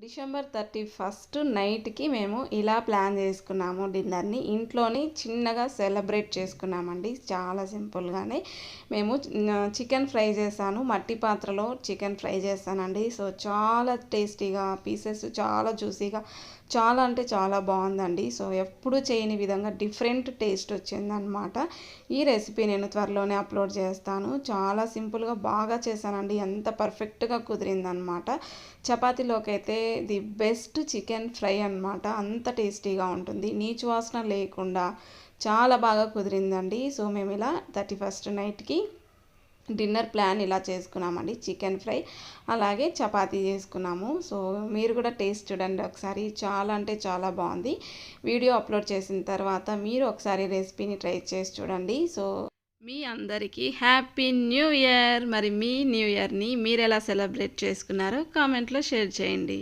December 31 నైట్కి మేము ఇలా ప్లాన్ చేసుకున్నాము. డిన్నర్ని ఇంట్లోనే చిన్నగా సెలబ్రేట్ చేసుకున్నామండి. చాలా సింపుల్గానే మేము చికెన్ ఫ్రై చేశాను. మట్టి పాత్రలో చికెన్ ఫ్రై చేశానండి. సో చాలా టేస్టీగా, పీసెస్ చాలా జ్యూసీగా, చాలా అంటే చాలా బాగుందండి. సో ఎప్పుడు చేయని విధంగా డిఫరెంట్ టేస్ట్ వచ్చిందనమాట. ఈ రెసిపీ నేను త్వరలోనే అప్లోడ్ చేస్తాను. చాలా సింపుల్గా బాగా చేశానండి. ఎంత పర్ఫెక్ట్గా కుదిరిందనమాట. చపాతీలోకి అయితే ది బెస్ట్ చికెన్ ఫ్రై అనమాట. అంత టేస్టీగా ఉంటుంది, నీచు వాసన లేకుండా చాలా బాగా కుదిరిందండి. సో మేము ఇలా 31 నైట్కి డిన్నర్ ప్లాన్ ఇలా చేసుకున్నామండి. చికెన్ ఫ్రై అలాగే చపాతీ చేసుకున్నాము. సో మీరు కూడా టేస్ట్ చూడండి ఒకసారి. చాలా అంటే చాలా బాగుంది. వీడియో అప్లోడ్ చేసిన తర్వాత మీరు ఒకసారి రెసిపీని ట్రై చేసి చూడండి. సో మీ అందరికీ హ్యాపీ న్యూ ఇయర్. మరి మీ న్యూ ఇయర్ని మీరు ఎలా సెలబ్రేట్ చేసుకున్నారో కామెంట్లో షేర్ చేయండి.